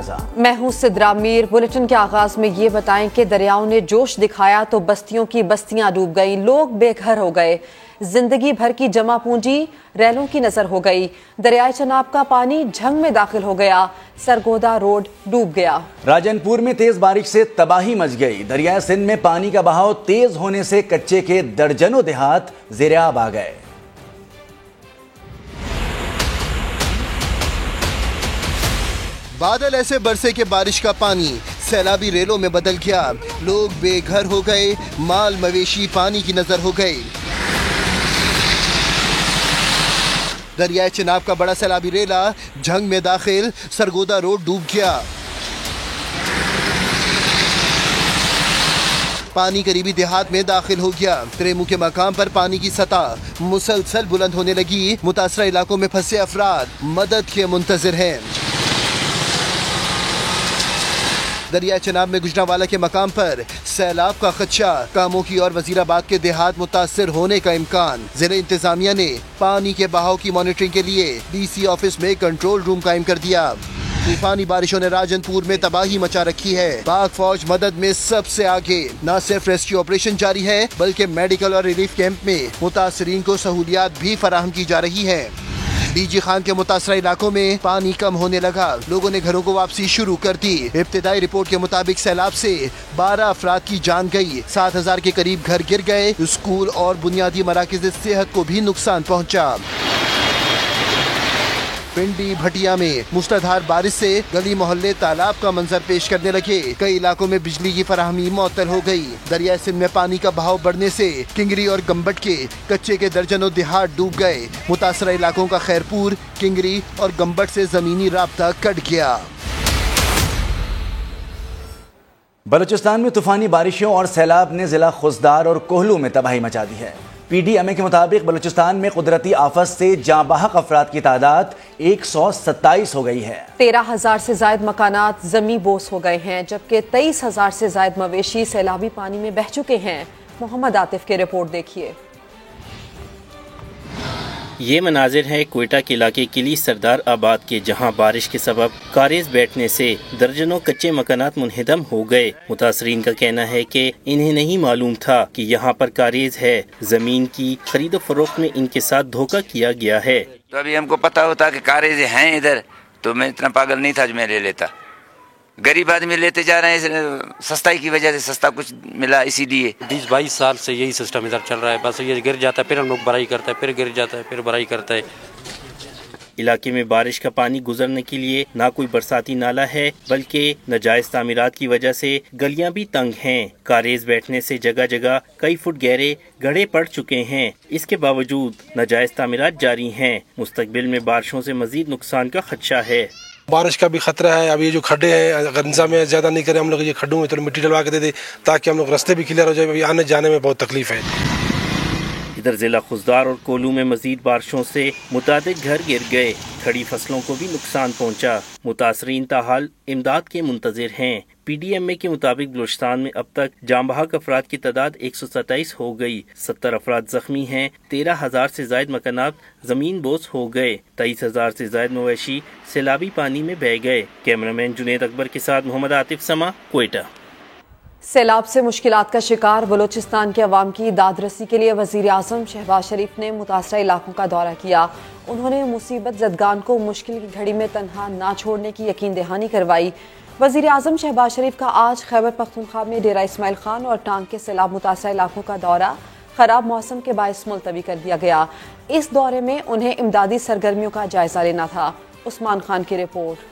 मुर्तजा। मैं हूं सिद्रा मीर। बुलेटिन के आगाज में ये बताएं कि दरियाओं ने जोश दिखाया तो बस्तियों की बस्तियां डूब गई, लोग बेघर हो गए, जिंदगी भर की जमा पूंजी रैलों की नजर हो गई। दरियाए चनाब का पानी झंग में दाखिल हो गया, सरगोदा रोड डूब गया। राजनपुर में तेज बारिश से तबाही मच गई। दरियाए सिंध में पानी का बहाव तेज होने से कच्चे के दर्जनों देहात ज़ेर-ए-आब आ गए। बादल ऐसे बरसे के बारिश का पानी सैलाबी रेलों में बदल गया, लोग बेघर हो गए, माल मवेशी पानी की नजर हो गए। दरियाए चिनाब का बड़ा सैलाबी रेला झंग में दाखिल, सरगोदा रोड डूब गया। पानी करीबी देहात में दाखिल हो गया। त्रेमू के मकाम पर पानी की सतह मुसलसल बुलंद होने लगी। मुतासरा इलाकों में फंसे अफराद मदद के मुंतजिर हैं। दरिया चिनाब में गुजरावाला के मकाम पर सैलाब का खदशा, कामों की और वजीराबाद के देहात मुतासर होने का इम्कान। जिला इंतजामिया ने पानी के बहाव की मॉनिटरिंग के लिए DC ऑफिस में कंट्रोल रूम कायम कर दिया। तूफानी बारिशों ने राजनपुर में तबाही मचा रखी है। पाक फौज मदद में सबसे आगे। न सिर्फ रेस्क्यू ऑपरेशन जारी है बल्कि मेडिकल और रिलीफ कैंप में मुतासरीन को सहूलियात भी फराहम की जा रही है। DG खान के मुतासरा इलाकों में पानी कम होने लगा, लोगों ने घरों को वापसी शुरू कर दी। इब्तिदाई रिपोर्ट के मुताबिक सैलाब से 12 अफराद की जान गई, 7000 के करीब घर गिर गए। स्कूल और बुनियादी मराकज़ सेहत को भी नुकसान पहुंचा। पिंडी भटिया में मुसलाधार बारिश से गली मोहल्ले तालाब का मंजर पेश करने लगे। कई इलाकों में बिजली की फराहमी मुअत्तल हो गई। दरिया सिंध में पानी का बहाव बढ़ने से किंगरी और गम्बट के कच्चे के दर्जनों देहात डूब गए। मुतासरा इलाकों का खैरपुर, किंगरी और गम्बट से जमीनी राब्ता कट गया। बलूचिस्तान में तूफानी बारिशों और सैलाब ने जिला खुजदार और कोहलू में तबाही मचा दी है। PDMA के मुताबिक बलूचिस्तान में कुदरती आफत से जाँ बहक अफराद की तादाद 127 हो गई है। 13,000 से ज्यादा मकानात जमी बोस हो गए हैं, जबकि 23,000 से ज्यादा मवेशी सैलाबी पानी में बह चुके हैं। मोहम्मद आतिफ की रिपोर्ट देखिए। ये मनाजिर है कोयटा के इलाके किली सरदार आबाद के, जहां बारिश के सबब कारेज बैठने से दर्जनों कच्चे मकानात मुनहदम हो गए। मुतासरीन का कहना है कि इन्हें नहीं मालूम था कि यहाँ पर कारेज है। जमीन की खरीदो फरोख्त में इनके साथ धोखा किया गया है। तो अभी हमको पता होता कि कारेज हैं इधर, तो मैं इतना पागल नहीं था जो मैं ले लेता। गरीब आदमी लेते जा रहे हैं, सस्ताई की वजह से सस्ता कुछ मिला इसीलिए। 20-22 साल से यही सिस्टम इधर चल रहा है। बस ये गिर जाता है, फिर हम लोग भराई करता है, फिर गिर जाता है, फिर भराई करता है। इलाके में बारिश का पानी गुजरने के लिए ना कोई बरसाती नाला है, बल्कि नाजायज तामीरात की वजह से गलियां भी तंग हैं। कारेज बैठने से जगह जगह कई फुट गहरे गड्ढे पड़ चुके हैं। इसके बावजूद नाजायज तामीरात जारी हैं। मुस्तकबिल में बारिशों से मजीद नुकसान का खदशा है। बारिश का भी खतरा है। अब ये जो खड्डे हैं, अगर इंतजाम ज्यादा नहीं करें हम लोग, ये खड्डों में थोड़ी मिट्टी डलवा के दे दे ताकि हम लोग रास्ते भी क्लियर हो जाए। अभी आने जाने में बहुत तकलीफ है। इधर जिला खुजदार और कोलू में मजीद बारिशों से मुतादिद घर गिर गए, खड़ी फसलों को भी नुकसान पहुंचा। मुतासरीन ताहाल इमदाद के मुंतजिर हैं। PDMA के मुताबिक बलूचिस्तान में अब तक जाँ बहक अफराद की तादाद 127 हो गई, 70 अफराद जख्मी हैं, 13,000 से ज्यादा मकानात जमीन बोस हो गए, 23,000 से ज्यादा मवेशी सैलाबी पानी में बह गए। कैमरामैन जुनेद अकबर के साथ मोहम्मद आतिफ समा, कोयटा। सैलाब से मुश्किलात का शिकार बलूचिस्तान के अवाम की दादरसी के लिए वज़ीर आज़म शहबाज शरीफ ने मुतासरा इलाकों का दौरा किया। उन्होंने मुसीबत ज़दगान को मुश्किल की घड़ी में तनहा ना छोड़ने की यकीन दहानी करवाई। वज़ीर आज़म शहबाज शरीफ का आज खैबर पख्तूनख्वा में डेरा इस्माइल खान और टांग के सैलाब मुतासरा इलाकों का दौरा खराब मौसम के बायस मुलतवी कर दिया गया। इस दौरे में उन्हें इमदादी सरगर्मियों का जायजा लेना था। उस्मान खान की रिपोर्ट।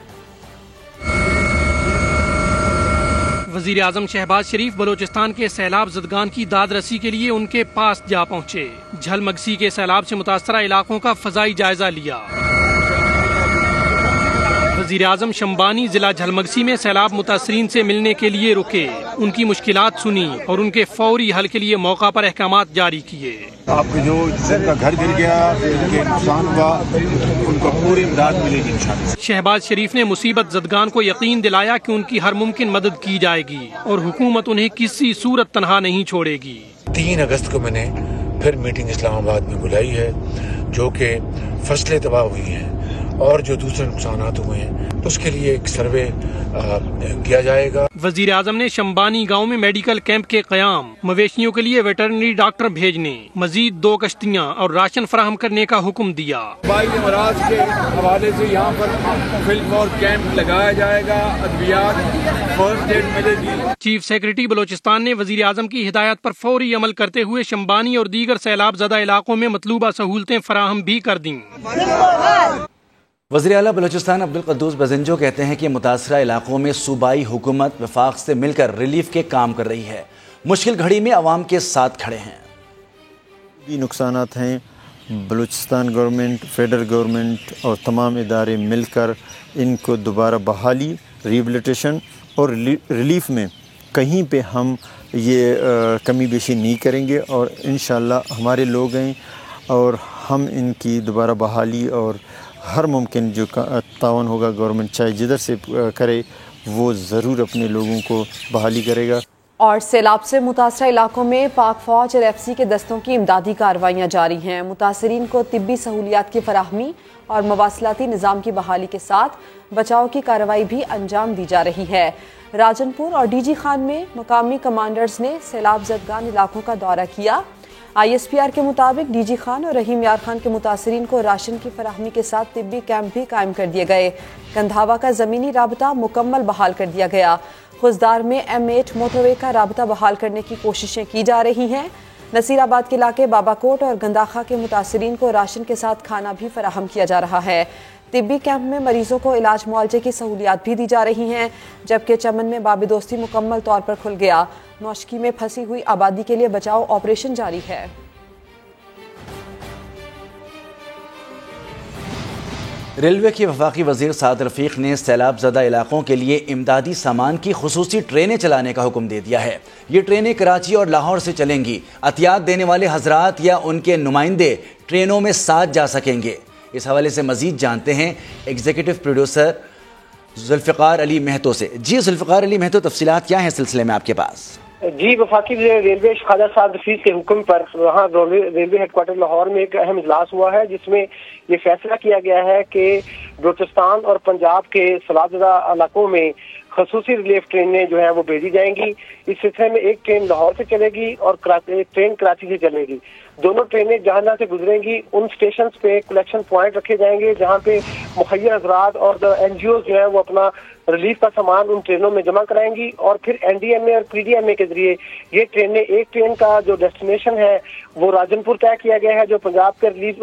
वज़ीर आज़म शहबाज शरीफ बलूचिस्तान के सैलाब ज़दगान की दाद रसी के लिए उनके पास जा पहुँचे। झलमगसी के सैलाब से मुतासरा इलाकों का फ़ज़ाई जायजा लिया। वज़ीर आज़म शम्बानी जिला झलमगसी में सैलाब मुतासरीन से मिलने के लिए रुके, उनकी मुश्किलात सुनी और उनके फौरी हल के लिए मौका पर अहकामात जारी किए। आपके जो जिनका घर गिर गया, जिनके नुकसान हुआ, उनको पूरी इमदाद मिलेगी इंशाअल्लाह। शहबाज शरीफ ने मुसीबत ज़दगान को यकीन दिलाया कि उनकी हर मुमकिन मदद की जाएगी और हुकूमत उन्हें किसी सूरत तनहा नहीं छोड़ेगी। 3 अगस्त को मैंने फिर मीटिंग इस्लामाबाद में बुलाई है, जो कि फसलें तबाह हुई हैं और जो दूसरे नुकसान हुए हैं तो उसके लिए एक सर्वे किया जाएगा। वजीर आजम ने शंबानी गांव में मेडिकल कैंप के क़याम, मवेशियों के लिए वेटरनरी डॉक्टर भेजने, मजीद 2 कश्तियाँ और राशन फराहम करने का हुक्म दिया। मराज के हवाले से यहाँ पर फील्ड और कैंप लगाया जाएगा, अद्वियात फर्स्ट एड मिलेगी। चीफ सेक्रेटरी बलोचिस्तान ने वजीर आजम की हिदायत पर फौरी अमल करते हुए शंबानी और दीगर सैलाब ज़दा इलाकों में मतलूबा सहूलतें फराहम भी कर दी। वज़ीर आला बलोचिस्तान अब्दुल क़ुद्दूस बज़ंजो कहते हैं कि मुतासरा इलाकों में सूबाई हुकूमत वफाक से मिलकर रिलीफ के काम कर रही है, मुश्किल घड़ी में अवाम के साथ खड़े हैं। भी नुकसानात हैं, बलूचिस्तान गवर्नमेंट, फेडरल गवर्नमेंट और तमाम इदारे मिलकर इनको दोबारा बहाली, रिहेबिलिटेशन और रिलीफ में कहीं पे हम ये कमी बेशी नहीं करेंगे और इंशाअल्लाह हमारे लोग हैं और हम इनकी दोबारा बहाली और हर मुमकिन जो तावन होगा गवर्नमेंट चाहे जिधर से करे वो ज़रूर अपने लोगों को बहाली करेगा। और सैलाब से मुतासरा इलाकों में पाक फौज और FC के दस्तों की इमदादी कार्रवाइयाँ जारी हैं। मुतासरीन को तिब्बी सहूलियात की फराहमी और मवासलाती निज़ाम की बहाली के साथ बचाव की कार्रवाई भी अंजाम दी जा रही है। राजनपुर और DG खान में मकामी कमांडर्स ने सैलाब ज़दगान इलाकों का दौरा किया। ISPR के मुताबिक DG खान और रहीम यार खान के मुतासरीन को राशन की फराहमी के साथ तिब्बी कैंप भी कायम कर दिए गए। कंधावा का ज़मीनी राबता मुकम्मल बहाल कर दिया गया। खुजदार में M8 मोटरवे का राबता बहाल करने की कोशिशें की जा रही हैं। नसीराबाद के इलाके बाबाकोट और गंदाखा के मुतासरीन को राशन के साथ खाना भी फराहम किया जा रहा है। तिब्बी कैंप में मरीजों को इलाज मुआवजे की सहूलियात भी दी जा रही हैं, जबकि चमन में बाबिदोस्ती मुकम्मल तौर पर खुल गया। नौशकी में फंसी हुई आबादी के लिए बचाव ऑपरेशन जारी है। रेलवे के वफाकी वजीर साद रफीक ने सैलाब ज़दा इलाकों के लिए इमदादी सामान की खुसूसी ट्रेनें चलाने का हुक्म दे दिया है। ये ट्रेनें कराची और लाहौर से चलेंगी। अतियात देने वाले हजरात या उनके नुमाइंदे ट्रेनों में साथ जा सकेंगे। इस हवाले से मजीद जानते हैं एग्जीक्यूटिव प्रोड्यूसर जुल्फ़िकार अली महतो से। जी जुल्फ़िकार अली महतो, तफसीलात क्या हैं सिलसिले में आपके पास? जी, वफाकी रेलवे ख्वाजा साद रफीक के हुक्म पर वहाँ रेलवे हेडक्वार्टर लाहौर में एक अहम इजलास हुआ है, जिसमें ये फैसला किया गया है कि बलूचिस्तान और पंजाब के सैलाबज़दा इलाकों में खसूसी रिलीफ ट्रेनें जो है वो भेजी जाएंगी। इस सिलसिले में एक ट्रेन लाहौर से चलेगी और एक ट्रेन कराची से चलेगी। दोनों ट्रेनें जहाँ से गुजरेंगी उन स्टेशन पे कलेक्शन पॉइंट रखे जाएंगे, जहाँ पे मुखय्यर हज़रात और NGO जो है वो अपना रिलीफ का सामान उन ट्रेनों में जमा कराएंगी और फिर NDMA और PDMA के जरिए ये ट्रेनें, एक ट्रेन का जो डेस्टिनेशन है वो राजनपुर तय किया गया है, जो पंजाब के रिलीफ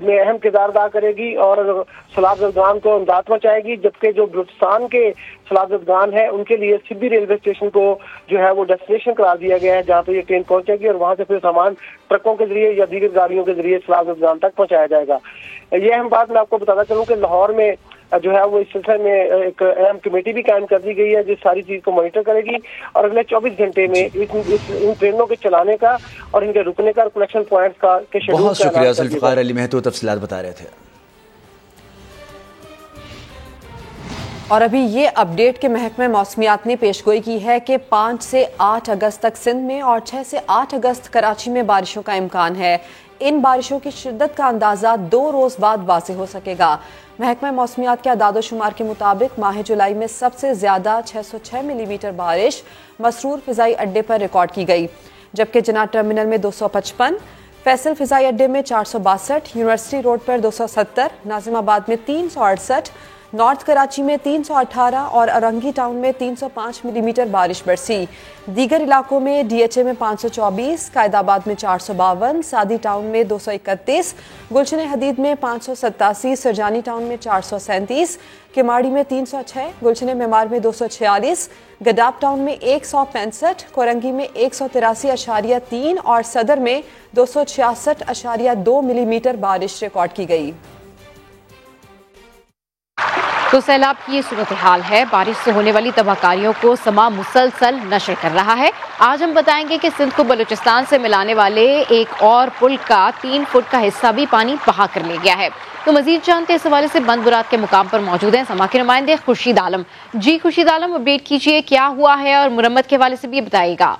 में अहम किरदार अदा करेगी और सैलाब ज़दगान को इमदाद पहुंचाएगी, जबकि जो बलूचिस्तान के सैलाब ज़दगान है उनके लिए सिब्बी रेलवे स्टेशन को जो है वो डेस्टिनेशन करार दिया गया है, जहाँ पे ये ट्रेन पहुंचेगी और वहाँ से फिर सामान ट्रकों के जरिए या दीगर गाड़ियों के जरिए सैलाब ज़दगान तक पहुंचाया जाएगा। ये अहम बात मैं आपको बताना चाहूँ कि लाहौर में जो है वो इस सिलसिले में एक अहम कमेटी भी कायम कर दी गई है, जो सारी चीज को मॉनिटर करेगी और अगले 24 घंटे में इन ट्रेनों के चलाने का और इनके रुकने का, कलेक्शन पॉइंट्स का के शेड्यूल। बहुत शुक्रिया जुल्फ़िकार अली महतो, तफसीलात बता रहे थे। और अभी ये अपडेट के महकमे मौसमियात ने पेशगोई की है कि 5 से 8 अगस्त तक सिंध में और 6 से 8 अगस्त कराची में बारिशों का इम्कान है। इन बारिशों की शिद्दत का अंदाजा 2 रोज बाद वाज़ेह हो सकेगा। महकमा मौसमियात के अदाद शुमार के मुताबिक माह जुलाई में सबसे ज्यादा 606 मिलीमीटर बारिश मसरूर फिजाई अड्डे पर रिकॉर्ड की गई, जबकि जनाब टर्मिनल में 255, फैसल फिजाई अड्डे में 462, यूनिवर्सिटी रोड पर 270, नाजिमाबाद में 368, नॉर्थ कराची में 318 और अरंगी टाउन में 305 मिलीमीटर बारिश बरसी। दीगर इलाकों में DHA में 524, कायदाबाद में 452, सादी टाउन में 231, गुलशन हदीद में 587, सरजानी टाउन में 437, किमाड़ी में 306, गुलशन मेमार में 246, गडाब टाउन में 165, कोरंगी में 183.3 और सदर में 266.2 मिलीमीटर बारिश रिकॉर्ड की गई। तो सैलाब की ये सूरत हाल है। बारिश से होने वाली तबाहकारियों को समा मुसलसल नशर कर रहा है। आज हम बताएंगे कि सिंध को बलूचिस्तान से मिलाने वाले एक और पुल का 3 फुट का हिस्सा भी पानी बहा कर ले गया है। तो मजीद जानते इस हवाले से बंद बुरात के मुकाम पर मौजूद हैं समा के नुमाइंदे खुर्शीद आलम। जी खुर्शीद आलम, अपडेट कीजिए, क्या हुआ है और मुरम्मत के हवाले से भी बताइएगा।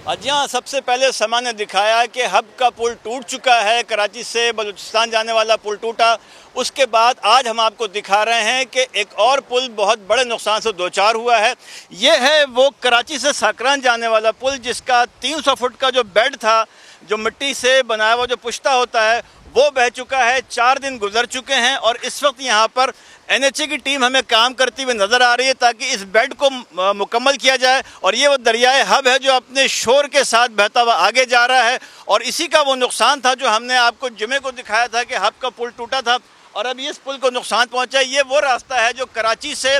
आज यहाँ सबसे पहले समा ने दिखाया कि हब का पुल टूट चुका है, कराची से बलूचिस्तान जाने वाला पुल टूटा। उसके बाद आज हम आपको दिखा रहे हैं कि एक और पुल बहुत बड़े नुकसान से दो चार हुआ है। ये है वो कराची से सकरान जाने वाला पुल जिसका 300 फुट का जो बेड था, जो मिट्टी से बनाया हुआ जो पुश्ता होता है, वो बह चुका है। 4 दिन गुजर चुके हैं और इस वक्त यहाँ पर NHA की टीम हमें काम करती हुई नज़र आ रही है ताकि इस बेड को मुकम्मल किया जाए। और ये वो दरियाए हब है जो अपने शोर के साथ बहता हुआ आगे जा रहा है और इसी का वो नुकसान था जो हमने आपको जुमे को दिखाया था कि हब का पुल टूटा था और अब इस पुल को नुकसान पहुँचा। ये वो रास्ता है जो कराची से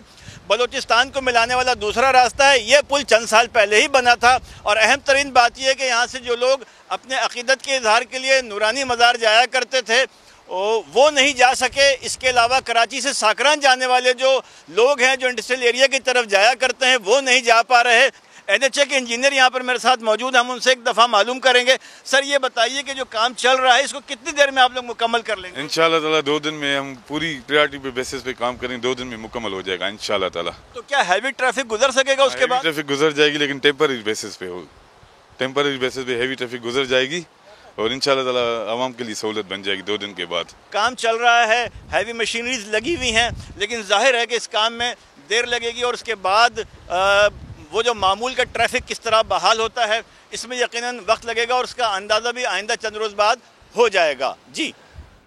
बलूचिस्तान को मिलाने वाला दूसरा रास्ता है। ये पुल चंद साल पहले ही बना था और अहम तरीन बात यह है कि यहाँ से जो लोग अपने अकीदत के इजहार के लिए नूरानी मज़ार जाया करते थे वो नहीं जा सके। इसके अलावा कराची से सकरान जाने वाले जो लोग हैं जो इंडस्ट्रियल एरिया की तरफ जाया करते हैं वो नहीं जा पा रहे। NHA के इंजीनियर यहाँ पर मेरे साथ मौजूद हैं, हम उनसे एक दफ़ा मालूम करेंगे। सर ये बताइए कि जो काम चल रहा है इसको कितनी देर में आप लोग मुकम्मल कर लेंगे? इंशाल्लाह ताला 2 दिन में हम पूरी प्रायोरिटी पे बेसिस पे काम करेंगे, 2 दिन में मुकम्मल हो जाएगा इंशाल्लाह ताला। तो क्या हैवी ट्रैफिक गुजर सकेगा उसके बाद? ट्रैफिक गुजर जाएगी लेकिन टेम्पररी बेसिस पे हो, टेम्पररी बेसिस पे हैवी ट्रैफिक गुजर जाएगी और इंशाल्लाह ताला आवाम के लिए सहूलत बन जाएगी 2 दिन के बाद। काम चल रहा है, हैवी मशीनरीज लगी हुई हैं, लेकिन जाहिर है कि इस काम में देर लगेगी और उसके बाद वो जो मामूल का ट्रैफिक किस तरह बहाल होता है इसमें यकीनन वक्त लगेगा और उसका अंदाज़ा भी आइंदा चंद रोज़ बाद हो जाएगा। जी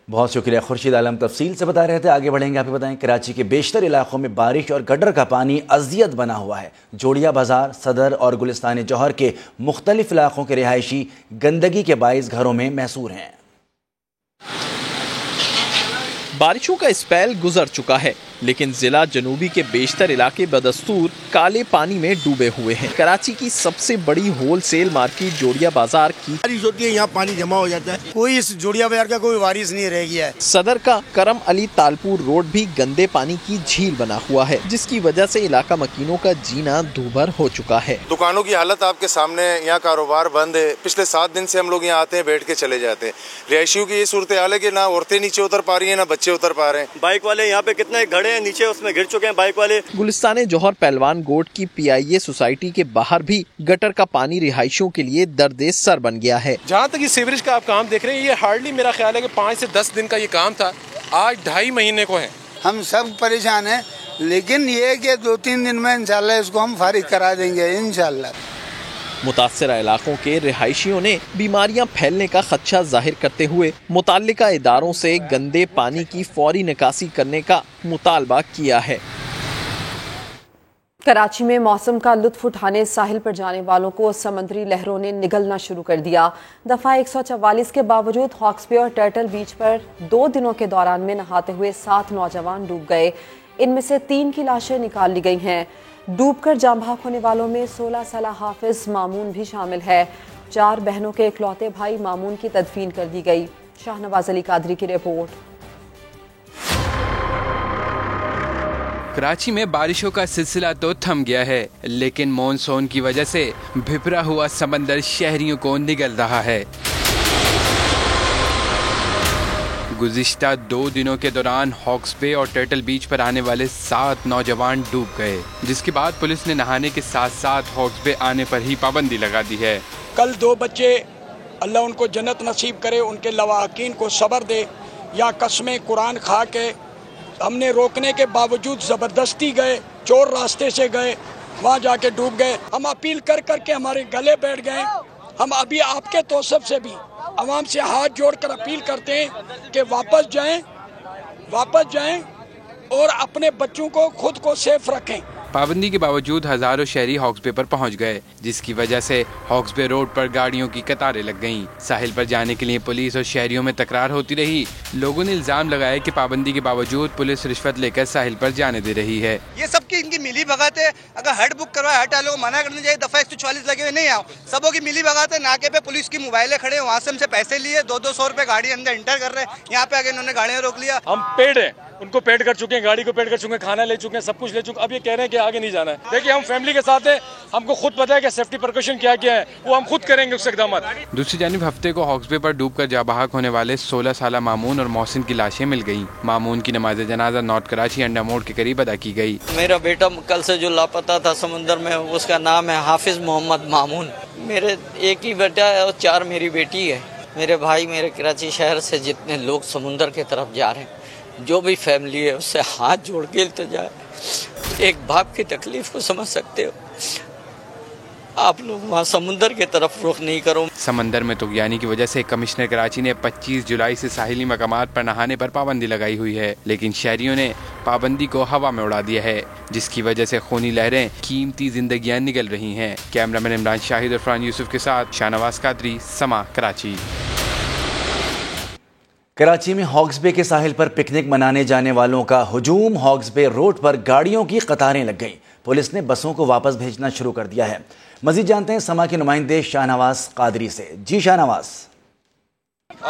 बहुत शुक्रिया खुर्शीद आलम, तफसील से बता रहे थे। आगे बढ़ेंगे, आपको बताएं कराची के बेशतर इलाकों में बारिश और गटर का पानी अजियत बना हुआ है। जोड़िया बाजार, सदर और गुलिस्तान जौहर के मुख्तलिफ इलाकों के रिहायशी गंदगी के बाइस घरों में महसूर हैं। बारिशों का स्पेल गुजर चुका है लेकिन जिला जनूबी के बेशतर इलाके बदस्तूर काले पानी में डूबे हुए हैं। कराची की सबसे बड़ी होलसेल मार्केट जोड़िया बाजार की बारिश होती है, यहाँ पानी जमा हो जाता है, कोई इस जोड़िया बाजार का कोई वारिस नहीं रह गया है। सदर का करम अली तालपुर रोड भी गंदे पानी की झील बना हुआ है जिसकी वजह से इलाका मकीनों का जीना दूभर हो चुका है। दुकानों की हालत आपके सामने, यहाँ कारोबार बंद है। पिछले 7 दिन से हम लोग यहाँ आते हैं, बैठ के चले जाते हैं। रिहायशियों की ये सूरत हाल है कि ना औरतें नीचे उतर पा रही है ना बच्चे उतर पा रहे हैं। बाइक वाले यहाँ पे कितने खड़े हैं नीचे, उसमें गिर चुके हैं बाइक वाले। गुलिस्तान जौहर पहलवान गोट की PIA सोसाइटी के बाहर भी गटर का पानी रिहायशियों के लिए दर्दे सर बन गया है। जहाँ तक ये सीवरेज का आप काम देख रहे हैं, ये हार्डली मेरा ख्याल है कि 5 से 10 दिन का ये काम था, आज 2.5 महीने को है। हम सब परेशान हैं लेकिन ये कि 2-3 दिन में इंशाल्लाह इसको हम फारिग करा देंगे इंशाल्लाह। मुतासरा इलाकों के रिहायशियों ने बीमारियां फैलने का खदशा जाहिर करते हुए मुताल्लिका इदारों से गंदे पानी की फौरी निकासी करने का मुतालबा किया है। कराची में मौसम का लुत्फ उठाने साहिल पर जाने वालों को समुद्री लहरों ने निगलना शुरू कर दिया। दफा 144 के बावजूद हॉक्स बे और टर्टल बीच पर 2 दिनों के दौरान में नहाते हुए 7 नौजवान डूब गए। इनमें से 3 की लाशें निकाल ली गई हैं। डूबकर जान बहक होने वालों में 16 साल हाफिज मामून भी शामिल है। 4 बहनों के इकलौते भाई मामून की तदफीन कर दी गई। शाहनवाज अली कादरी की रिपोर्ट। कराची में बारिशों का सिलसिला तो थम गया है लेकिन मॉनसून की वजह से भिपरा हुआ समंदर शहरियों को निगल रहा है। गुज़िश्ता 2 दिनों के दौरान हॉक्स बे और टर्टल बीच पर आने वाले 7 नौजवान डूब गए जिसके बाद पुलिस ने नहाने के साथ साथ हॉक्स बे आने पर ही पाबंदी लगा दी है। कल 2 बच्चे अल्लाह उनको जन्नत नसीब करे, उनके लवाहकीन को सब्र दे या कसमें कुरान खा के हमने रोकने के बावजूद ज़बरदस्ती गए, चोर रास्ते से गए, वहाँ जाके डूब गए। हम अपील कर करके हमारे गले बैठ गए। हम अभी आपके तौसब से भी आवाम से हाथ जोड़कर अपील करते हैं कि वापस जाएं और अपने बच्चों को खुद को सेफ रखें। पाबंदी के बावजूद हजारों शहरी हॉक्स बे पर पहुंच गए जिसकी वजह से हॉक्स बे रोड पर गाड़ियों की कतारें लग गईं। साहिल पर जाने के लिए पुलिस और शहरियों में तकरार होती रही। लोगों ने इल्जाम लगाया कि पाबंदी के बावजूद पुलिस रिश्वत लेकर साहिल पर जाने दे रही है। ये सबकी इनकी मिली भगत है। अगर हेड बुक करवाए हेड वालों को मना करना चाहिए। दफा 144 लगे हुए नहीं आओ, सबों की मिली भगत है। नाके पे पुलिस की मोबाइलें खड़े, वहाँ से हमसे पैसे लिए 200-200 रुपए गाड़ी अंदर इंटर कर रहे हैं। यहाँ पे आगे इन्होंने गाड़ियाँ रोक लिया। हम पेड़ है उनको पेड कर चुके हैं, गाड़ी को पेड कर चुके हैं, खाना ले चुके हैं, सब कुछ ले चुके हैं। अब ये कह रहे हैं कि आगे नहीं जाना है। देखिए हम फैमिली के साथ हैं, हमको खुद पता है कि सेफ्टी प्रिकॉशन क्या क्या है, वो हम खुद करेंगे उसके इक़दाम। दूसरी जानिब हफ्ते को हॉक्स बे पर डूबकर जाबाहक होने वाले 16 साला मामून और मोहसिन की लाशें मिल गईं। मामून की नमाज जनाजा नॉर्थ कराची अंडा मोड़ के करीब अदा की गई। मेरा बेटा कल से जो लापता था समुंदर में, उसका नाम है हाफिज मोहम्मद मामून। मेरे एक ही बेटा है और 4 मेरी बेटी है। मेरे भाई मेरे कराची शहर से जितने लोग समुंदर की तरफ जा रहे हैं, जो भी फैमिली है उससे हाथ जोड़ के इल्तिजा है। एक बाप की तकलीफ को समझ सकते हो, आप लोग वहाँ समुंदर की तरफ रुख नहीं करो। समंदर में तुगयानी की वजह से कमिश्नर कराची ने 25 जुलाई से साहिली मकामात पर नहाने पर पाबंदी लगाई हुई है, लेकिन शहरियों ने पाबंदी को हवा में उड़ा दिया है, जिसकी वजह से खूनी लहरें कीमती जिंदगियां निकल रही हैं। कैमरामैन इमरान शाहिद और फरहान यूसुफ के साथ शाहनवाज कादरी, समा कराची। कराची में हॉक्स बे के साहिल पर पिकनिक मनाने जाने वालों का हुजूम। हॉक्स बे रोड पर गाड़ियों की कतारें लग गईं। पुलिस ने बसों को वापस भेजना शुरू कर दिया है। मजीद जानते हैं समा के नुमाइंदे शाहनवाज कादरी से। जी शाहनवाज।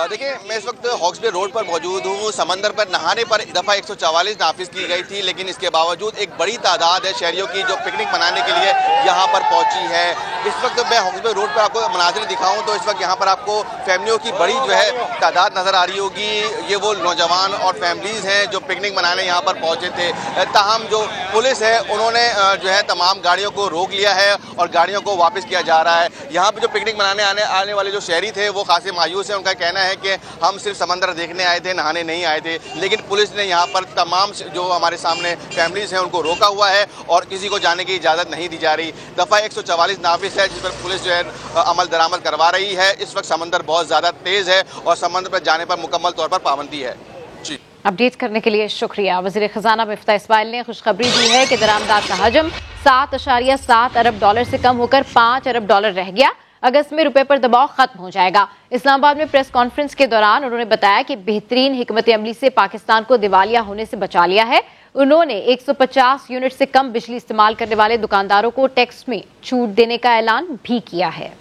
देखिए मैं इस वक्त हॉक्स बे रोड पर मौजूद हूँ। समंदर पर नहाने पर दफ़ा 144 नाफिज की गई थी, लेकिन इसके बावजूद एक बड़ी तादाद है शहरियों की जो पिकनिक मनाने के लिए यहाँ पर पहुँची है। इस वक्त मैं हॉक्स बे रोड पर आपको मनाजिर दिखाऊँ तो इस वक्त यहाँ पर आपको फैमिलियों की बड़ी जो है तादाद नज़र आ रही होगी। ये वो नौजवान और फैमिलीज़ हैं जो पिकनिक मनाने यहाँ पर पहुँचे थे। ताहम जो पुलिस है उन्होंने जो है तमाम गाड़ियों को रोक लिया है और गाड़ियों को वापस किया जा रहा है। यहाँ पर जो पिकनिक मनाने आने वाले जो शहरी थे वो खासे मायूस हैं। उनका कहना है कि हम सिर्फ समंदर देखने आए थे, नहाने नहीं आए थे, लेकिन पुलिस ने यहाँ पर तमाम जो हमारे सामने फैमिलीज हैं उनको रोका हुआ है और किसी को जाने की इजाज़त नहीं दी जा रही। दफ़ा 144 नाफिज है जिस पर पुलिस जो है अमल दरामद करवा रही है। इस वक्त समंदर बहुत ज़्यादा तेज़ है और समंदर पर जाने पर मुकम्मल तौर पर पाबंदी है। जी अपडेट करने के लिए शुक्रिया। वज़ीर ख़ज़ाना मिफ्ताह इस्माइल ने खुशखबरी दी है कि दरामदात का हजम 7.7 अरब डॉलर से कम होकर 5 अरब डॉलर रह गया। अगस्त में रुपए पर दबाव खत्म हो जाएगा। इस्लामाबाद में प्रेस कॉन्फ्रेंस के दौरान उन्होंने बताया कि बेहतरीन हिकमत अमली से पाकिस्तान को दिवालिया होने से बचा लिया है। उन्होंने 150 यूनिट से कम बिजली इस्तेमाल करने वाले दुकानदारों को टैक्स में छूट देने का ऐलान भी किया है।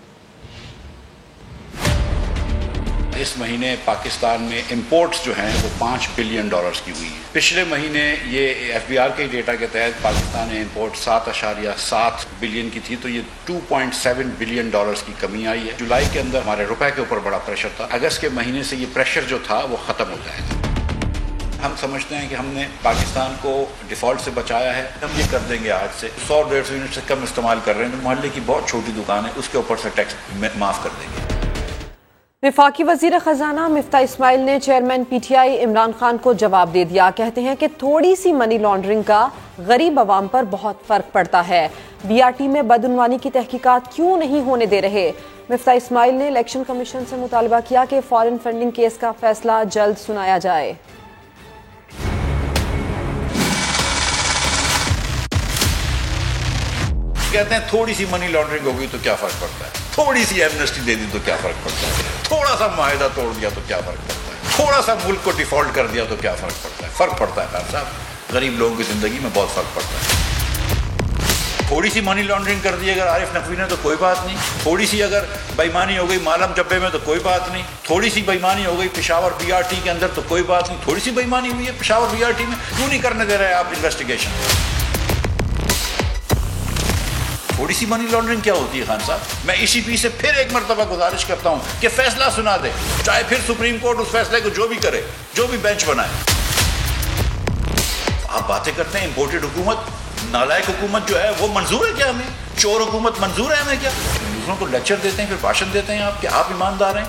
इस महीने पाकिस्तान में इंपोर्ट्स जो हैं वो 5 बिलियन डॉलर्स की हुई है। पिछले महीने ये FBR के डेटा के तहत पाकिस्तान ने इंपोर्ट 7.7 बिलियन की थी, तो ये 2.7 बिलियन डॉलर्स की कमी आई है। जुलाई के अंदर हमारे रुपए के ऊपर बड़ा प्रेशर था। अगस्त के महीने से ये प्रेशर जो था वो ख़त्म हो जाएगा। हम समझते हैं कि हमने पाकिस्तान को डिफ़ॉल्ट से बचाया है। हम ये कर देंगे आज से 100-150 यूनिट से कम इस्तेमाल कर रहे हैं तो मोहल्ले की बहुत छोटी दुकान है उसके ऊपर से टैक्स माफ़ कर देंगे। वफाकी वजीर खजाना मिफ्ताह इस्माइल ने चेयरमैन PTI इमरान खान को जवाब दे दिया। कहते हैं कि थोड़ी सी मनी लॉन्ड्रिंग का गरीब आवाम पर बहुत फर्क पड़ता है। BRT में बदउनवानी की तहकीकात क्यों नहीं होने दे रहे। मिफ्ताह इस्माइल ने इलेक्शन कमीशन से मुतालबा किया कि फॉरेन फंडिंग केस का फैसला जल्द सुनाया जाए। कहते हैं थोड़ी सी मनी लॉन्ड्रिंग होगी तो क्या फर्क पड़ता है, थोड़ी सी एमनेस्टी दे दी तो क्या फर्क पड़ता है, थोड़ा सा माहिदा तोड़ दिया तो क्या फर्क पड़ता है, थोड़ा सा मुल्क को डिफॉल्ट कर दिया तो क्या फर्क पड़ता है। फर्क पड़ता है खान साहब, गरीब लोगों की जिंदगी में बहुत फर्क पड़ता है। थोड़ी सी मनी लॉन्ड्रिंग कर दी अगर आरिफ नकवी ने तो कोई बात नहीं, थोड़ी सी अगर बेईमानी हो गई मालम जब्बे में तो कोई बात नहीं, थोड़ी सी बेईमानी हो गई पेशावर BRT के अंदर तो कोई बात नहीं, थोड़ी सी बेईमानी हुई है पेशावर BRT में, क्यों नहीं करने दे रहे आप इन्वेस्टिगेशन। थोड़ी सी मनी लॉन्ड्रिंग क्या होती है खान साहब। मैं ECP से फिर एक मरतबा गुजारिश करता हूं कि फैसला सुना दे, चाहे फिर सुप्रीम कोर्ट उस फैसले को जो भी करे, जो भी बेंच बनाए। आप बातें करते हैं इंपोर्टेड हुकूमत, नालायक हुकूमत जो है वो मंजूर है क्या हमें, चोर हुकूमत मंजूर है हमें क्या। दूसरों को लेक्चर देते हैं फिर भाषण देते हैं आप कि आप ईमानदार हैं।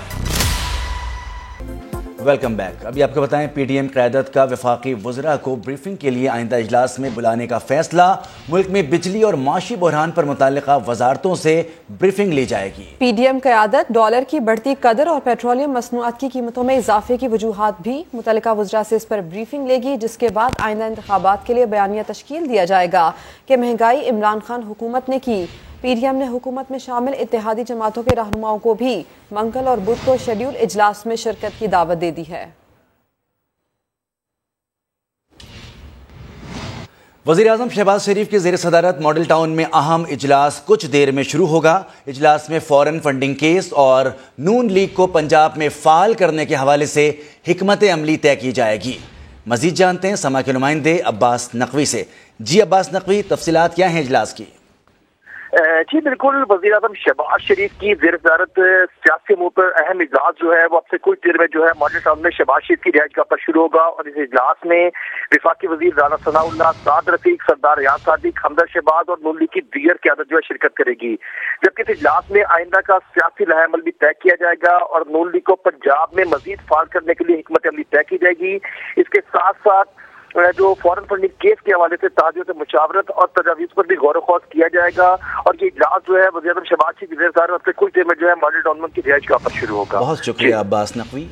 Welcome back. अभी आपको बताएं PDM क़यादत का वफाकी वज़रा को ब्रीफिंग के लिए आइंदा इजलास में बुलाने का फैसला। मुल्क में बिजली और माशी बहरान पर मुताल्लिका वजारतों से ब्रीफिंग ली जाएगी। PDM क़यादत डॉलर की बढ़ती कदर और पेट्रोलियम मसनूआत की कीमतों में इजाफे की वजूहात भी मुताल्लिका वज़रा से इस पर ब्रीफिंग लेगी, जिसके बाद आइंदा इंतखाबात के लिए बयानिया तश्कील दिया जाएगा कि महंगाई इमरान खान हुकूमत ने की। PDM ने हुकूमत में शामिल इत्तेहादी जमातों के रहनुमाओं को भी मंगल और बुध को शेड्यूल इजलास में शिरकत की दावत दे दी है। वज़ीर आज़म शहबाज शरीफ की ज़ेर सदारत मॉडल टाउन में अहम इजलास कुछ देर में शुरू होगा। इजलास में फॉरेन फंडिंग केस और नून लीग को पंजाब में फाल करने के हवाले से हिकमत अमली तय की जाएगी। मजीद जानते हैं समा के नुमाइंदे अब्बास नकवी से। जी अब्बास नकवी, तफसीलात क्या हैं इजलास की? जी बिल्कुल, वज़ीर-ए-आज़म शहबाज शरीफ की ज़ेर-ए-सदारत सियासी अमूर पर अहम इजलास जो है वो अब से कुछ देर में जो है मॉडल टाउन में शहबाज शरीफ की रिहाइशगाह पर शुरू होगा। और इस इजलास में वफाकी वज़ीर राना सनाउल्लाह, साद रफीक, सरदार रियाज सादिक, हमदर्द शहबाज और नून लीग की दीगर क़यादत जो है शिरकत करेगी। जबकि इस इजलास में आइंदा का सियासी लहामल भी तय किया जाएगा और नून लीग को पंजाब में मजीद फाल करने के लिए हिकमत अमली तय की जाएगी। इसके साथ साथ जो फॉरेन फंडिंग केस के हवाले से ताजियों से मुशावरत और तजावीज़ पर भी गौर व किया जाएगा। और ये इजलास जो है वज़ीर-ए-आज़म शहबाज शरीफ की ज़ेर-ए-सदारत से कुछ देर में जो है मॉडल टाउन की रिहाइशगाह पर शुरू होगा। बहुत शुक्रिया अब्बास नकवी।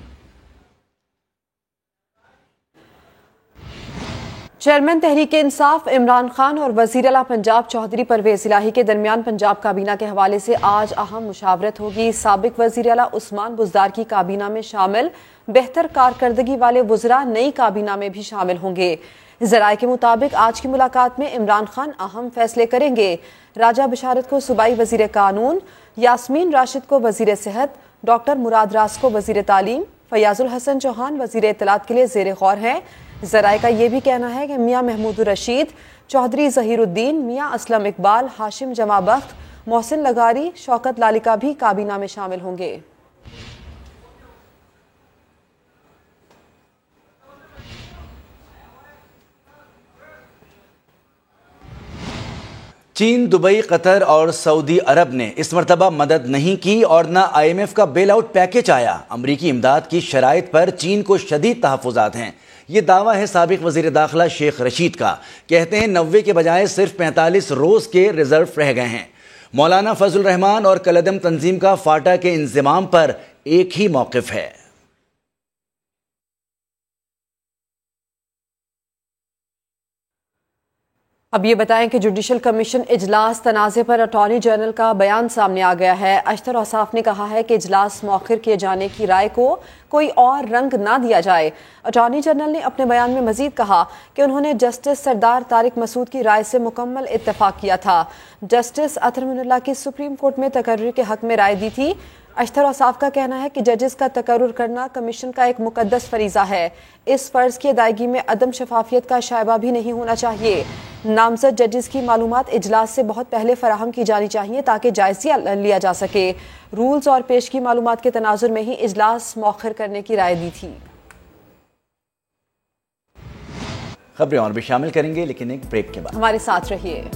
चेयरमैन तहरीक इंसाफ इमरान खान और वज़ीर आला पंजाब चौधरी परवेज इलाही के दरमियान पंजाब काबीना के हवाले से आज अहम मुशावरत होगी। साबिक वज़ीर आला उस्मान बुज़दार की काबीना में शामिल बेहतर कारकर्दगी वाले वज़रा नई काबीना में भी शामिल होंगे। ज़राए के मुताबिक आज की मुलाकात में इमरान खान अहम फैसले करेंगे। राजा बिशारत को सूबाई वज़ीर कानून, यास्मीन राशिद को वज़ीर सेहत, डॉक्टर मुराद रास को वज़ीर तालीम, फयाजुल हसन चौहान वज़ीर इत्तलात के लिए ज़ेर गौर हैं। ज़राए का ये भी कहना है कि मियाँ महमूदुर रशीद, चौधरी ज़हीरुद्दीन, मियाँ असलम इकबाल, हाशिम जमाबख्त, मोहसिन लगारी, शौकत लालिका भी काबीना में शामिल होंगे। चीन, दुबई, कतर और सऊदी अरब ने इस मरतबा मदद नहीं की और न IMF का बेल आउट पैकेज आया। अमरीकी इमदाद की शराइत पर चीन को शदीद तहफ़्फ़ुज़ात हैं। ये दावा है साबिक वज़ीर दाखिला शेख रशीद का। कहते हैं 90 के बजाय सिर्फ 45 रोज़ के रिजर्व रह गए हैं। मौलाना फजल रहमान और कलदम तंजीम का फाटा के इंज़माम पर एक ही मौक़िफ़ है। अब ये बताएं कि जुडिशल कमीशन इजलास तनाज़े पर अटॉर्नी जनरल का बयान सामने आ गया है। अशतर औसाफ ने कहा है कि इजलास मौखिर किए जाने की राय को कोई और रंग ना दिया जाए। अटॉर्नी जनरल ने अपने बयान में मजीद कहा कि उन्होंने जस्टिस सरदार तारिक मसूद की राय से मुकम्मल इत्तेफाक किया था। जस्टिस अतर मुनल्ला की सुप्रीम कोर्ट में तकर्रुर के हक में राय दी थी। अशतर औसाफ का कहना है कि जजेस का तकर्रुर करना कमीशन का एक मुकद्दस फरीज़ा है। इस फ़र्ज़ की अदायगी में अदम शफाफियत का शायबा भी नहीं होना चाहिए। नामजद जजेस की मालूमात इजलास से बहुत पहले फराहम की जानी चाहिए ताकि जायज़ा लिया जा सके। रूल्स और पेश की मालूमात के तनाजुर में ही इजलास मौखिर करने की राय दी थी। खबरें और भी शामिल करेंगे लेकिन एक ब्रेक के बाद। हमारे साथ रहिए।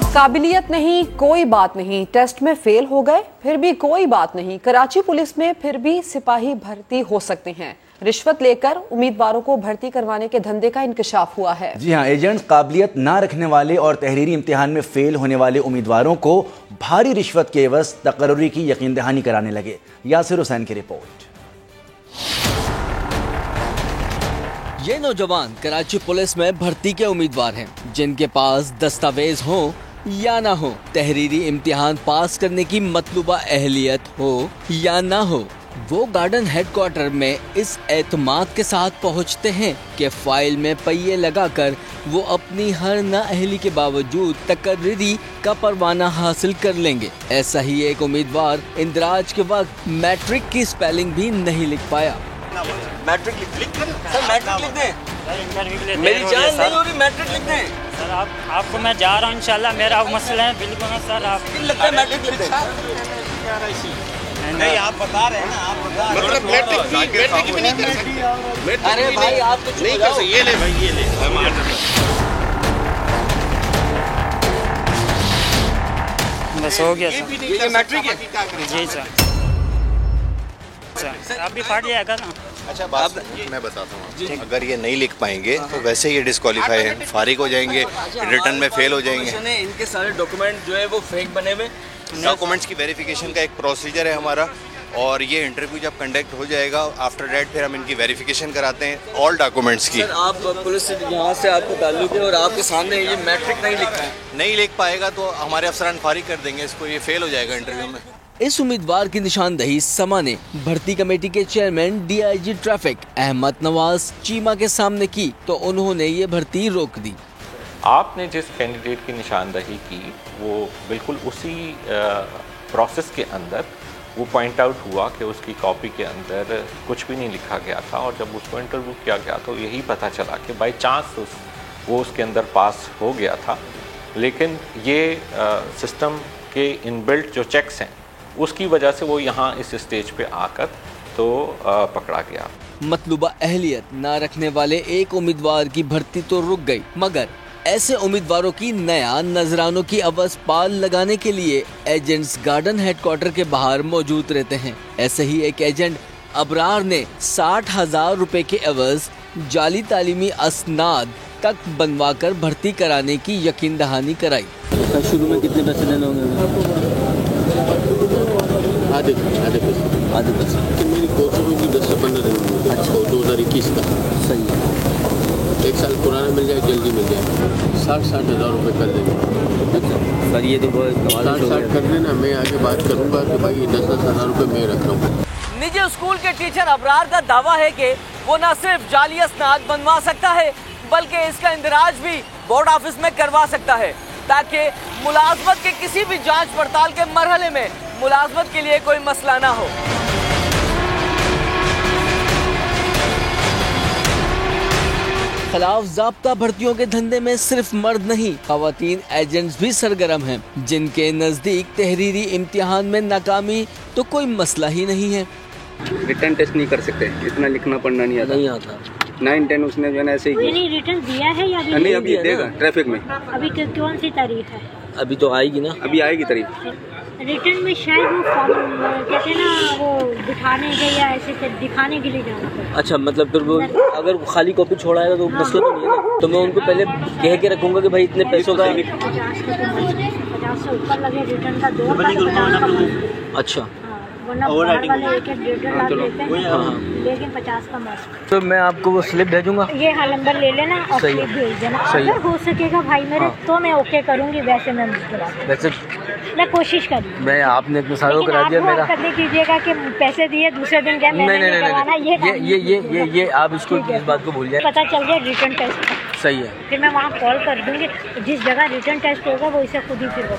काबिलियत नहीं, कोई बात नहीं, टेस्ट में फेल हो गए फिर भी कोई बात नहीं। कराची पुलिस में फिर भी सिपाही भर्ती हो सकते हैं। रिश्वत लेकर उम्मीदवारों को भर्ती करवाने के धंधे का इंकशाफ हुआ है। जी हाँ, एजेंट्स काबिलियत ना रखने वाले और तहरीरी इम्तिहान में फेल होने वाले उम्मीदवारों को भारी रिश्वत के एवज तकर्रुरी की यकीन दहानी कराने लगे। यासिर हुसैन की रिपोर्ट। ये नौजवान कराची पुलिस में भर्ती के उम्मीदवार हैं, जिनके पास दस्तावेज हो या ना हो, तहरीरी इम्तिहान पास करने की मतलूबा अहलियत हो या ना हो, वो गार्डन हेडक्वार्टर में इस एतमाद के साथ पहुंचते हैं कि फाइल में पहिए लगाकर वो अपनी हर नाअहली के बावजूद तकर्री का परवाना हासिल कर लेंगे। ऐसा ही एक उम्मीदवार इंदराज के वक्त मैट्रिक की स्पेलिंग भी नहीं लिख पाया। मैट्रिक लिख सर, मैट्रिक लिख दें, मेरी जान नहीं हो रही, मैट्रिक लिख दें सर। आपको मैं जा रहा हूँ इंशाल्लाह, मेरा मसला है बिल्कुल ना सर। आप लगता है मैट्रिक लिख दें। नहीं आप बता रहे हैं ना, आप बता रहे हैं मतलब मैट्रिक भी नहीं कर सकते। अरे भाई आप कुछ नहीं कर सकते। ये ले भाई, ये ले बस हो गया सर। ये मैट्रिक है जी सर। आप भी फाट जाएगा ना। अच्छा बात मैं बताता हूँ, अगर ये नहीं लिख पाएंगे तो वैसे ये डिस्क्वालीफाई है, फारिग हो जाएंगे, रिटर्न में फेल हो जाएंगे। इनके सारे डॉक्यूमेंट जो है वो फेक बने हुए। डॉक्यूमेंट्स की वेरिफिकेशन का एक प्रोसीजर है हमारा, और ये इंटरव्यू जब कंडक्ट हो जाएगा आफ्टर दैट फिर हम इनकी वेरिफिकेशन कराते हैं ऑल डॉक्यूमेंट्स की। सर आप पुलिस से यहाँ से आपको ताल्लुक है और आपके सामने ये मैट्रिक नहीं लिखा है, नहीं लिख पाएगा तो हमारे अफसरान फारिग कर देंगे इसको, ये फेल हो जाएगा इंटरव्यू में। इस उम्मीदवार की निशानदही समा ने भर्ती कमेटी के chairman DIG traffic Ahmad Nawaz Cheema के सामने की तो उन्होंने ये भर्ती रोक दी। आपने जिस कैंडिडेट की निशानदही की वो बिल्कुल उसी प्रोसेस के अंदर वो पॉइंट आउट हुआ कि उसकी कॉपी के अंदर कुछ भी नहीं लिखा गया था, और जब उसको इंटरव्यू किया गया तो यही पता चला कि बाय चांस वो उसके अंदर पास हो गया था, लेकिन ये सिस्टम के इनबिल्ट जो चेक्स हैं उसकी वजह से वो यहाँ इस स्टेज पे आकर तो पकड़ा गया। मतलूबा अहलियत ना रखने वाले एक उम्मीदवार की भर्ती तो रुक गई, मगर ऐसे उम्मीदवारों की नया नजरानों की अवज पाल लगाने के लिए एजेंट्स गार्डन हेडक्वार्टर के बाहर मौजूद रहते हैं। ऐसे ही एक एजेंट अबरार ने 60,000 रुपए के एवज जाली तालीमी असनाद तक बनवाकर भर्ती कराने की यकीन दहानी कराई। शुरू में कितने पैसे लेने होंगे? आधे पैसे मेरी कोर्स होगी 10 से 15 दिन। अच्छा, 2021 का सही है। 1 साल पुराना मिल जाए, जल्दी मिल जाए। 60 हज़ार रुपये कर देंगे। सर ये तो बहुत 60 कर देना, मैं आगे बात करूँगा कि भाई ये 10 हज़ार रुपये मैं रख रहा हूँ। निजी स्कूल के टीचर अबरार का दावा है कि वो न सिर्फ जाली असनाद बनवा सकता है बल्कि इसका इंदराज भी बोर्ड ऑफिस में करवा सकता है, ताकि मुलाजमत के किसी भी जांच पड़ताल के मरहले में मुलाजमत के लिए कोई मसला ना हो। खिलाफ ज़ाब्ता भर्तियों के धंधे में सिर्फ मर्द नहीं, खवातीन एजेंट्स भी सरगर्म हैं, जिनके नजदीक तहरीरी इम्तिहान में नाकामी तो कोई मसला ही नहीं है। रिटर्न टेस्ट नहीं कर सकते, इतना लिखना पढ़ना नहीं आता। 9-10 उसने जो है ऐसे ही नहीं रिटर्न दिया है या नहीं अभी देगा ट्रैफिक में। अभी कौन सी तारीख है? अभी तो आएगी ना, अभी आएगी तारीख। रिटर्न में शायद वो फॉर्म कहते हैं ना, वो बिठाने के या ऐसे दिखाने के लिए जाना पड़ेगा। अच्छा, मतलब फिर वो अगर खाली कॉपी छोड़ाएगा तो मसला तो नहीं है ना? तो मैं उनको पहले कह के रखूंगा कि भाई इतने पैसों का 50 से ऊपर लगे रिटर्न का 2 लाख। अच्छा, वरना वाले 1-1.5 लाख लेते हैं, लेकिन 50 का मस्त। तो मैं आपको वो स्लिप भेजूंगा, ये हाँ नंबर ले लेना और स्लिप भेज देना। अगर हो सकेगा भाई मेरे तो मैं ओके करूंगी, वैसे मैं वैसे मैं कोशिश करूँगी। मैं आपने इतने सालों करा दिया मेरा। करने कीजिएगा कि पैसे दिए दूसरे दिन क्या नहीं, ये आप इसको इस बात को भूल जाए। पता चल गया रिटर्न टेस्ट सही है, फिर मैं वहाँ कॉल कर दूंगी, जिस जगह रिटर्न टेस्ट होगा वो इसे खुद ही फिर।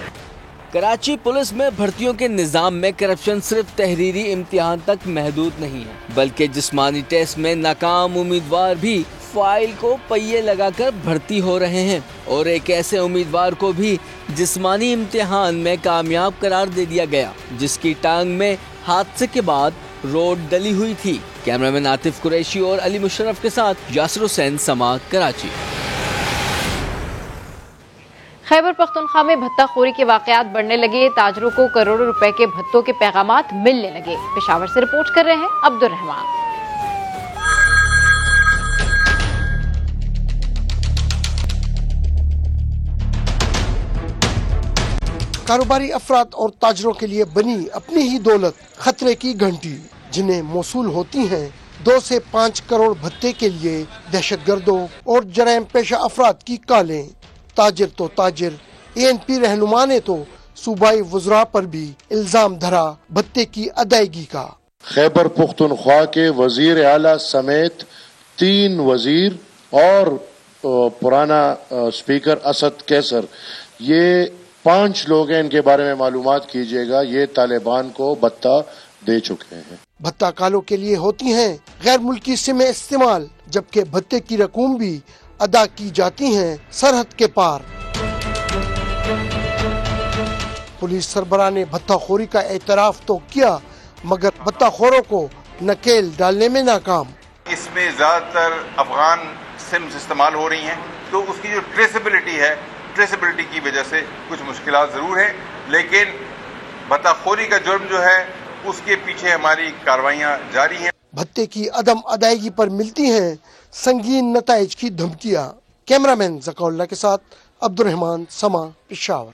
कराची पुलिस में भर्तियों के निजाम में करप्शन सिर्फ तहरीरी इम्तिहान तक महदूद नहीं है, बल्कि जिस्मानी टेस्ट में नाकाम उम्मीदवार भी फाइल को पहिए लगाकर भर्ती हो रहे हैं, और एक ऐसे उम्मीदवार को भी जिस्मानी इम्तिहान में कामयाब करार दे दिया गया जिसकी टांग में हादसे के बाद रोड डली हुई थी। कैमरामैन आतिफ कुरैशी और अली मुशर्रफ के साथ यासिर हुसैन, समा, कराची। खैबर पख्तूनख्वा में भत्ताखोरी के वाकयात बढ़ने लगे, ताजरों को करोड़ों रुपए के भत्तों के पैगामात मिलने लगे। पेशावर से रिपोर्ट कर रहे हैं अब्दुल रहमान। कारोबारी अफराद और ताजरों के लिए बनी अपनी ही दौलत खतरे की घंटी, जिन्हें मौसूल होती हैं 2 से 5 करोड़ भत्ते के लिए दहशतगर्दों और जराइम पेशा अफराद की कालें। ताजिर तो ताजिर, ANP रहनुमा ने तो सूबाई वज़रा पर भी इल्जाम धरा भत्ते की अदायगी का। खैबर पुख्तूनख्वा के वजीर आला समेत 3 वजीर और पुराना स्पीकर असद कैसर, ये 5 लोग हैं, इनके बारे में मालूमात कीजिएगा। ये तालिबान को भत्ता दे चुके हैं। भत्ता कालों के लिए होती हैं गैर मुल्की सिमें इस्तेमाल, जबकि भत्ते की रकूम भी अदा की जाती हैं सरहद के पार। पुलिस सरबराह ने भत्ताखोरी का एतराफ तो किया, मगर भत्ताखोरों को नकेल डालने में नाकाम। इसमें ज्यादातर अफगान सिम्स इस्तेमाल हो रही हैं, तो उसकी जो ट्रेसेबिलिटी है, ट्रेसेबिलिटी की वजह से कुछ मुश्किलात जरूर है, लेकिन भत्ताखोरी का जुर्म जो है उसके पीछे हमारी कार्रवाइयाँ जारी हैं। भत्ते की अदम अदायगी पर मिलती हैं संगीन नताइज की धमकियां। कैमरामैन जकाउल्ला के साथ अब्दुल रहमान, समा, पेशावर।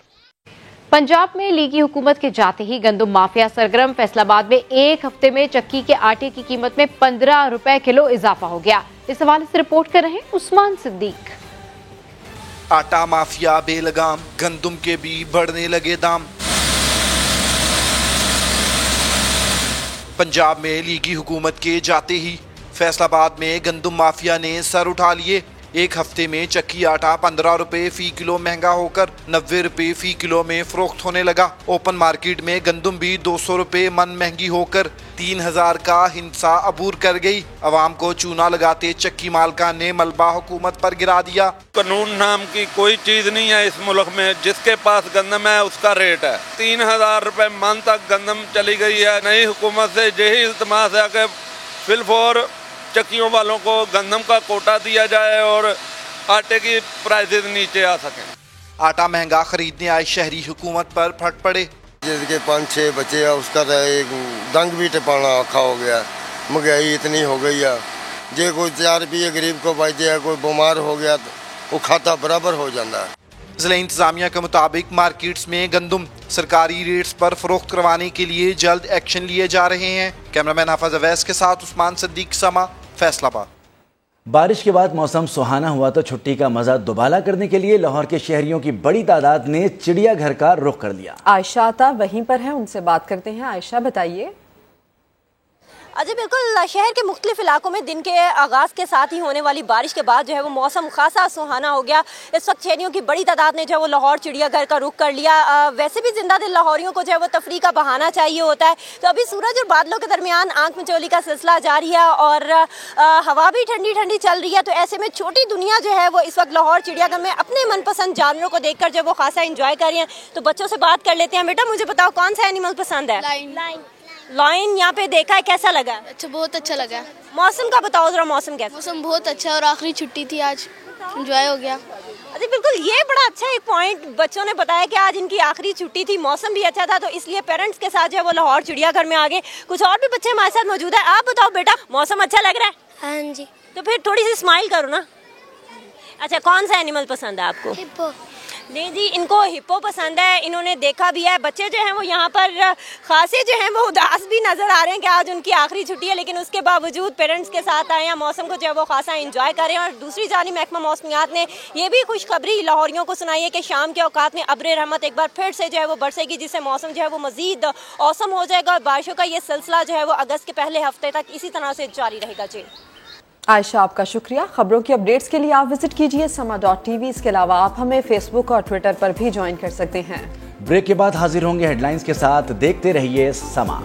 पंजाब में लीगी हुकूमत के जाते ही गंदम माफिया सरगर्म। फैसलाबाद में एक हफ्ते में चक्की के आटे की कीमत में 15 रुपए किलो इजाफा हो गया। इस हवाले से रिपोर्ट कर रहे हैं उस्मान सिद्दीक। आटा माफिया बेलगाम, गंदम के भी बढ़ने लगे दाम। पंजाब में लीगी हुकूमत के जाते ही फैसलाबाद में गंदम माफिया ने सर उठा लिए। एक हफ्ते में चक्की आटा 15 रुपए फी किलो महंगा होकर 90 रुपए फी किलो में फरोख्त होने लगा। ओपन मार्केट में गंदम भी 200 रुपए मन महंगी होकर 3000 का हिंसा अबूर कर गई। अवाम को चूना लगाते चक्की मालकान ने मलबा हुकूमत पर गिरा दिया। कानून नाम की कोई चीज नहीं है इस मुल्क में, जिसके पास गंदम है उसका रेट है। 3000 रुपए मन तक गंदम चली गई है। नई हुकूमत से यही इल्तमास है कि फिलफौर चक्कियों वालों को गंदम का कोटा दिया जाए और आटे की प्राइसेस नीचे आ सकें। आटा महंगा खरीदने आई शहरी हुकूमत पर फट पड़े। जिसके 5-6 बच्चे हैं उसका एक दंग भी टिपाना औखा हो गया। महंगाई इतनी हो गई है, जे कोई 4 रुपये गरीब को बच जाए, कोई बीमार हो गया तो वो खाता बराबर हो जाता है। जिला इंतजामिया के मुताबिक मार्केट्स में गंदम सरकारी रेट्स पर फरोख्त करवाने के लिए जल्द एक्शन लिए जा रहे हैं। कैमरामैन हाफिज अवैस के साथ उस्मान सिद्दीक, समा, फैसलाबाद। बारिश के बाद मौसम सुहाना हुआ तो छुट्टी का मजा दुबाला करने के लिए लाहौर के शहरियों की बड़ी तादाद ने चिड़ियाघर का रुख कर लिया। आयशा आता वहीं पर है, उनसे बात करते हैं। आयशा बताइए। अजय बिल्कुल, शहर के मुख्तलिफ इलाकों में दिन के आगाज़ के साथ ही होने वाली बारिश के बाद जो है वो मौसम खासा सुहाना हो गया। इस वक्त शहरियों की बड़ी तादाद ने जो है वो लाहौर चिड़ियाघर का रुख कर लिया। वैसे भी जिंदा दिल लाहौरियों को जो है वो तफरी का बहाना चाहिए होता है, तो अभी सूरज और बादलों के दरमियान आंख मिचौली का सिलसिला जारी है और हवा भी ठंडी ठंडी चल रही है। तो ऐसे में छोटी दुनिया जो है वो इस वक्त लाहौर चिड़ियाघर में अपने मनपसंद जानवरों को देखकर जो वो खासा इंजॉय कर रही हैं। तो बच्चों से बात कर लेते हैं। बेटा मुझे बताओ, कौन सा एनिमल पसंद है? लायन यहाँ पे देखा है, कैसा लगा? अच्छा, बहुत अच्छा लगा। मौसम का बताओ जरा, मौसम कैसा? मौसम बहुत अच्छा है और आखिरी छुट्टी थी आज, एंजॉय हो गया। अरे बिल्कुल, ये बड़ा अच्छा एक पॉइंट बच्चों ने बताया कि आज इनकी आखिरी छुट्टी थी, मौसम भी अच्छा था, तो इसलिए पेरेंट्स के साथ जो है वो लाहौर चिड़ियाघर में आ गए। कुछ और भी बच्चे हमारे साथ मौजूद है। आप बताओ बेटा, मौसम अच्छा लग रहा है? हाँ जी। तो फिर थोड़ी सी स्माइल करो ना। अच्छा, कौन सा एनिमल पसंद है आपको? हिप्पो। नहीं जी, इनको हिप्पो पसंद है, इन्होंने देखा भी है। बच्चे जो हैं वो यहाँ पर खासे जो हैं वो उदास भी नज़र आ रहे हैं कि आज उनकी आखिरी छुट्टी है, लेकिन उसके बावजूद पेरेंट्स के साथ आए हैं, मौसम को जो है वो खासा एंजॉय कर रहे हैं। और दूसरी जानिब महकमा मौसमियात ने ये भी खुशखबरी लाहौरियों को सुनाई है कि शाम के औकात में अब्र रहमत एक बार फिर से जो है वो बरसेगी, जिससे मौसम जो है वो मज़ीद औसम हो जाएगा और बारिशों का ये सिलसिला जो है वो अगस्त के पहले हफ्ते तक इसी तरह से जारी रहेगा। जी आयशा, आपका शुक्रिया। खबरों की अपडेट्स के लिए आप विजिट कीजिए sama.tv। इसके अलावा आप हमें फेसबुक और ट्विटर पर भी ज्वाइन कर सकते हैं। ब्रेक के बाद हाजिर होंगे हेडलाइंस के साथ। देखते रहिए समा।